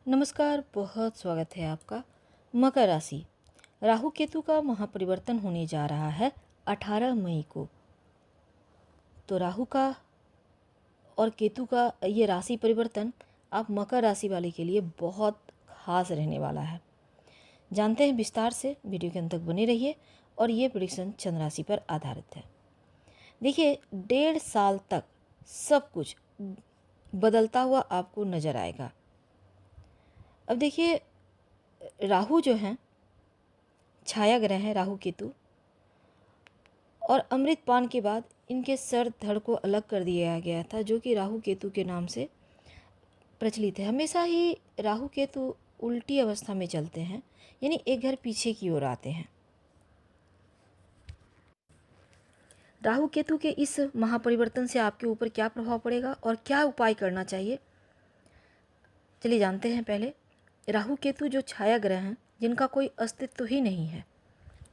नमस्कार, बहुत स्वागत है आपका। मकर राशि, राहु केतु का महापरिवर्तन होने जा रहा है 18 मई को। तो राहु का और केतु का ये राशि परिवर्तन आप मकर राशि वाले के लिए बहुत खास रहने वाला है। जानते हैं विस्तार से, वीडियो के अंत तक बने रहिए। और ये प्रेडिक्शन चंद्र राशि पर आधारित है। देखिए, 1.5 साल तक सब कुछ बदलता हुआ आपको नज़र आएगा। अब देखिए, राहु जो हैं छाया ग्रह हैं, राहु केतु, और अमृत पान के बाद इनके सर धड़ को अलग कर दिया गया था, जो कि राहु केतु के नाम से प्रचलित है। हमेशा ही राहु केतु उल्टी अवस्था में चलते हैं, यानी एक घर पीछे की ओर आते हैं। राहु केतु के इस महापरिवर्तन से आपके ऊपर क्या प्रभाव पड़ेगा और क्या उपाय करना चाहिए, चलिए जानते हैं। पहले, राहु केतु जो छाया ग्रह हैं, जिनका कोई अस्तित्व ही नहीं है,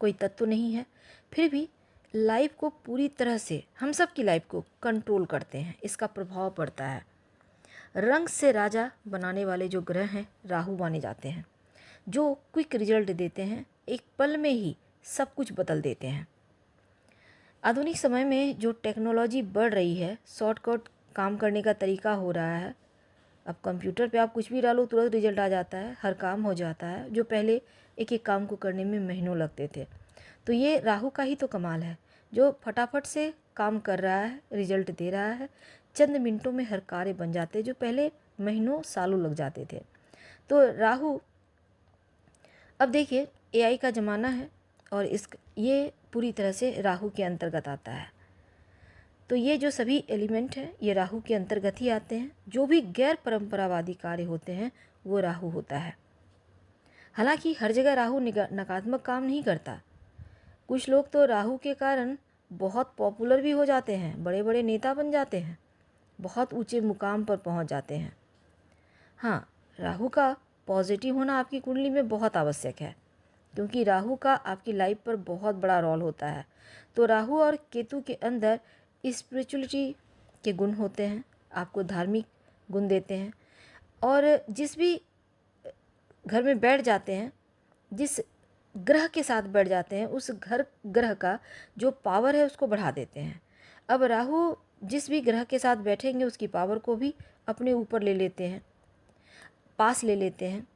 कोई तत्व नहीं है, फिर भी लाइफ को पूरी तरह से, हम सब की लाइफ को कंट्रोल करते हैं, इसका प्रभाव पड़ता है। रंग से राजा बनाने वाले जो ग्रह हैं राहु माने जाते हैं, जो क्विक रिजल्ट देते हैं, एक पल में ही सब कुछ बदल देते हैं। आधुनिक समय में जो टेक्नोलॉजी बढ़ रही है, शॉर्टकट काम करने का तरीका हो रहा है। अब कंप्यूटर पे आप कुछ भी डालो, तुरंत रिजल्ट आ जाता है, हर काम हो जाता है, जो पहले एक एक काम को करने में महीनों लगते थे। तो ये राहु का ही तो कमाल है, जो फटाफट से काम कर रहा है, रिजल्ट दे रहा है, चंद मिनटों में हर कार्य बन जाते हैं, जो पहले महीनों सालों लग जाते थे। तो राहु, अब देखिए एआई का ज़माना है और ये पूरी तरह से राहु के अंतर्गत आता है। तो ये जो सभी एलिमेंट हैं ये राहु के अंतर्गत ही आते हैं। जो भी गैर परंपरावादी कार्य होते हैं वो राहु होता है। हालांकि हर जगह राहु नकारात्मक काम नहीं करता। कुछ लोग तो राहु के कारण बहुत पॉपुलर भी हो जाते हैं, बड़े बड़े नेता बन जाते हैं, बहुत ऊंचे मुकाम पर पहुंच जाते हैं। हाँ, राहु का पॉजिटिव होना आपकी कुंडली में बहुत आवश्यक है, क्योंकि राहु का आपकी लाइफ पर बहुत बड़ा रोल होता है। तो राहु और केतु के अंदर स्पिरिचुअलिटी के गुण होते हैं, आपको धार्मिक गुण देते हैं, और जिस भी घर में बैठ जाते हैं, जिस ग्रह के साथ बैठ जाते हैं, उस ग्रह का जो पावर है उसको बढ़ा देते हैं। अब राहु जिस भी ग्रह के साथ बैठेंगे उसकी पावर को भी अपने ऊपर ले लेते हैं, पास ले लेते हैं।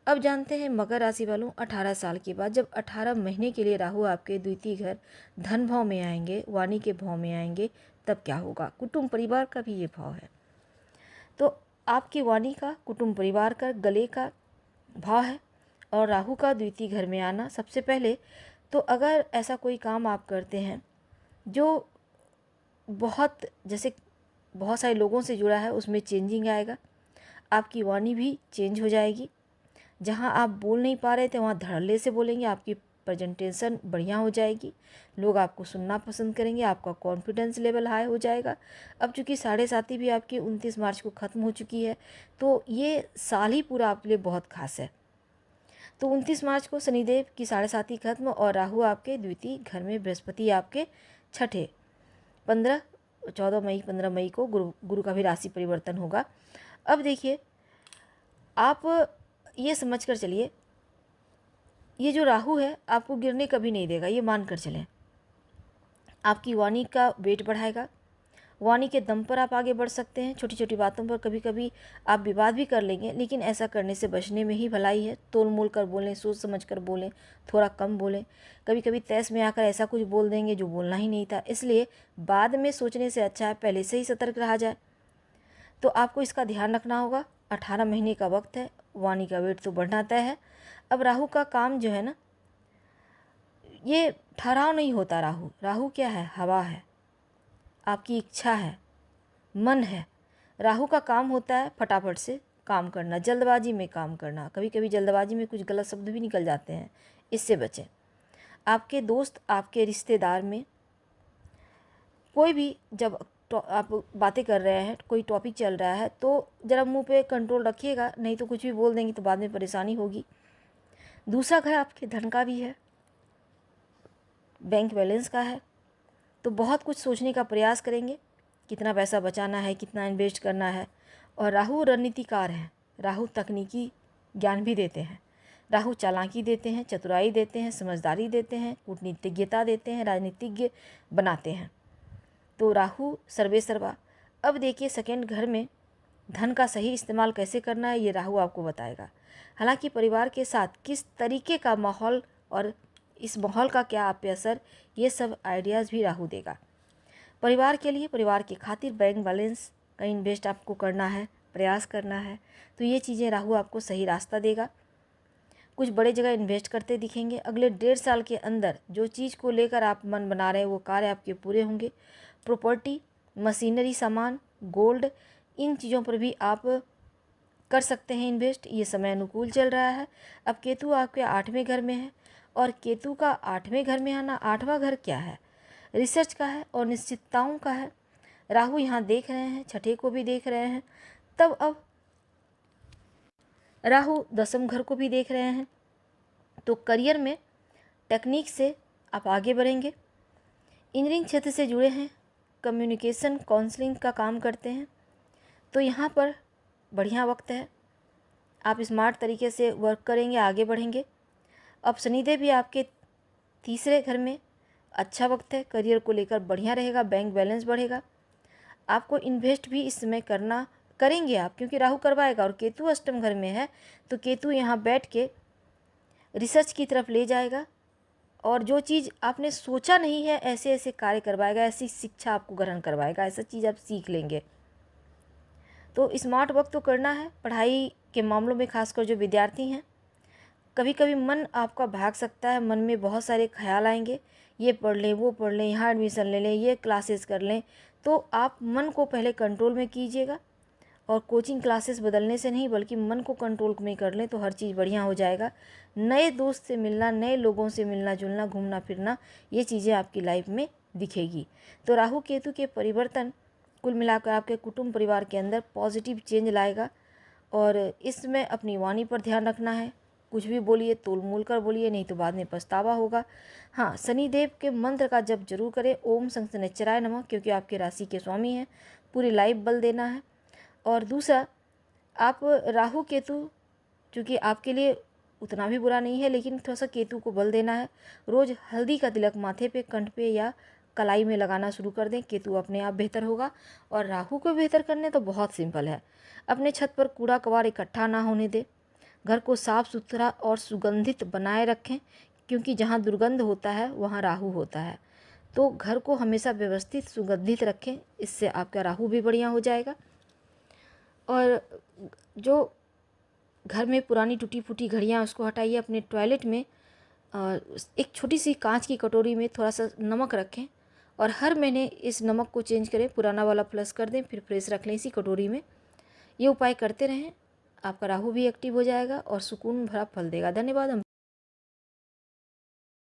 अब जानते हैं मकर राशि वालों, 18 साल के बाद जब 18 महीने के लिए राहु आपके द्वितीय घर धन भाव में आएंगे, वाणी के भाव में आएंगे, तब क्या होगा। कुटुंब परिवार का भी ये भाव है, तो आपकी वाणी का, कुटुंब परिवार का, गले का भाव है। और राहु का द्वितीय घर में आना, सबसे पहले तो अगर ऐसा कोई काम आप करते हैं जो जैसे बहुत सारे लोगों से जुड़ा है, उसमें चेंजिंग आएगा, आपकी वाणी भी चेंज हो जाएगी। जहाँ आप बोल नहीं पा रहे थे वहाँ धड़ल्ले से बोलेंगे, आपकी प्रेजेंटेशन बढ़िया हो जाएगी, लोग आपको सुनना पसंद करेंगे, आपका कॉन्फिडेंस लेवल हाई हो जाएगा। अब चूँकि 7.5 भी आपकी 29 मार्च को ख़त्म हो चुकी है, तो ये साल ही पूरा आपके लिए बहुत खास है। तो 29 मार्च को शनिदेव की 7.5 खत्म और राहु आपके द्वितीय घर में, बृहस्पति आपके छठे, 15 मई को गुरु का भी राशि परिवर्तन होगा। अब देखिए, आप ये समझ कर चलिए, ये जो राहु है आपको गिरने कभी नहीं देगा, ये मान कर चलें। आपकी वाणी का वेट बढ़ाएगा, वाणी के दम पर आप आगे बढ़ सकते हैं। छोटी छोटी बातों पर कभी कभी आप विवाद भी कर लेंगे, लेकिन ऐसा करने से बचने में ही भलाई है। तोल मोल कर बोलें, सोच समझ कर बोलें, थोड़ा कम बोलें। कभी कभी तैस में आकर ऐसा कुछ बोल देंगे जो बोलना ही नहीं था, इसलिए बाद में सोचने से अच्छा है पहले से ही सतर्क रहा जाए। तो आपको इसका ध्यान रखना होगा। 18 महीने का वक्त है, वाणी का वेट तो बढ़ना तय है। अब राहु का काम जो है ना, ये ठहराव नहीं होता। राहु क्या है, हवा है, आपकी इच्छा है, मन है। राहु का काम होता है फटाफट से काम करना, जल्दबाजी में काम करना। कभी कभी जल्दबाजी में कुछ गलत शब्द भी निकल जाते हैं, इससे बचें। आपके दोस्त, आपके रिश्तेदार में कोई भी जब आप बातें कर रहे हैं, कोई टॉपिक चल रहा है, तो ज़रा मुंह पे कंट्रोल रखिएगा, नहीं तो कुछ भी बोल देंगे तो बाद में परेशानी होगी। दूसरा घर आपके धन का भी है, बैंक बैलेंस का है, तो बहुत कुछ सोचने का प्रयास करेंगे, कितना पैसा बचाना है, कितना इन्वेस्ट करना है। और राहु रणनीतिकार है, राहु तकनीकी ज्ञान भी देते हैं। राहु चालाकी देते हैं, चतुराई देते हैं, समझदारी देते हैं, कूटनीतिज्ञता देते हैं, राजनीतिज्ञ बनाते हैं। तो राहु सर्वे सर्वा। अब देखिए सेकंड घर में धन का सही इस्तेमाल कैसे करना है, ये राहु आपको बताएगा। हालांकि परिवार के साथ किस तरीके का माहौल और इस माहौल का क्या आप पे असर, ये सब आइडियाज़ भी राहु देगा। परिवार के लिए, परिवार की खातिर बैंक बैलेंस का इन्वेस्ट आपको करना है, प्रयास करना है, तो ये चीज़ें राहु आपको सही रास्ता देगा। कुछ बड़े जगह इन्वेस्ट करते दिखेंगे। अगले 1.5 साल के अंदर जो चीज़ को लेकर आप मन बना रहे हैं वो कार्य आपके पूरे होंगे। प्रॉपर्टी, मशीनरी सामान, गोल्ड, इन चीज़ों पर भी आप कर सकते हैं इन्वेस्ट। ये समय अनुकूल चल रहा है। अब केतु आपके 8वें घर में है, और केतु का 8वें घर में आना, 8वां घर क्या है, रिसर्च का है और निश्चितताओं का है। राहु यहाँ देख रहे हैं, छठे को भी देख रहे हैं, तब अब राहु 10वें घर को भी देख रहे हैं। तो करियर में टेक्निक से आप आगे बढ़ेंगे। इंजीनियरिंग क्षेत्र से जुड़े हैं, कम्युनिकेशन काउंसलिंग का काम करते हैं, तो यहाँ पर बढ़िया वक्त है। आप स्मार्ट तरीके से वर्क करेंगे, आगे बढ़ेंगे। अब शनिदेव भी आपके 3रे घर में, अच्छा वक्त है, करियर को लेकर बढ़िया रहेगा, बैंक बैलेंस बढ़ेगा। आपको इन्वेस्ट भी इस समय करेंगे आप, क्योंकि राहु करवाएगा और केतु अष्टम घर में है, तो केतु यहाँ बैठ के रिसर्च की तरफ ले जाएगा, और जो चीज़ आपने सोचा नहीं है ऐसे ऐसे कार्य करवाएगा, ऐसी शिक्षा आपको ग्रहण करवाएगा, ऐसा चीज़ आप सीख लेंगे। तो स्मार्ट वर्क तो करना है। पढ़ाई के मामलों में खासकर जो विद्यार्थी हैं, कभी कभी मन आपका भाग सकता है, मन में बहुत सारे ख्याल आएंगे, ये पढ़ लें, वो पढ़ लें, यहाँ एडमिशन ले लें, ये क्लासेस कर लें, तो आप मन को पहले कंट्रोल में कीजिएगा। और कोचिंग क्लासेस बदलने से नहीं, बल्कि मन को कंट्रोल में कर लें तो हर चीज़ बढ़िया हो जाएगा। नए दोस्त से मिलना, नए लोगों से मिलना जुलना, घूमना फिरना, ये चीज़ें आपकी लाइफ में दिखेगी। तो राहु केतु के परिवर्तन कुल मिलाकर आपके कुटुंब परिवार के अंदर पॉजिटिव चेंज लाएगा। और इसमें अपनी वाणी पर ध्यान रखना है, कुछ भी बोलिए तोल मोल कर बोलिए, नहीं तो बाद में पछतावा होगा। हाँ, शनिदेव के मंत्र का जप जरूर करें, ओम शनिश्चराय नमः, क्योंकि आपके राशि के स्वामी हैं, पूरी लाइफ बल देना है। और दूसरा, आप राहु केतु चूँकि आपके लिए उतना भी बुरा नहीं है, लेकिन थोड़ा सा केतु को बल देना है। रोज़ हल्दी का तिलक माथे पे, कंठ पे या कलाई में लगाना शुरू कर दें, केतु अपने आप बेहतर होगा। और राहु को बेहतर करने तो बहुत सिंपल है, अपने छत पर कूड़ा कबाड़ इकट्ठा ना होने दें, घर को साफ़ सुथरा और सुगंधित बनाए रखें, क्योंकि जहाँ दुर्गंध होता है वहाँ राहु होता है। तो घर को हमेशा व्यवस्थित सुगंधित रखें, इससे आपका राहु भी बढ़िया हो जाएगा। और जो घर में पुरानी टूटी फूटी घड़ियाँ, उसको हटाइए। अपने टॉयलेट में एक छोटी सी कांच की कटोरी में थोड़ा सा नमक रखें, और हर महीने इस नमक को चेंज करें, पुराना वाला फ्लश कर दें, फिर फ्रेश रख लें इसी कटोरी में। ये उपाय करते रहें, आपका राहु भी एक्टिव हो जाएगा और सुकून भरा फल देगा। धन्यवाद। हम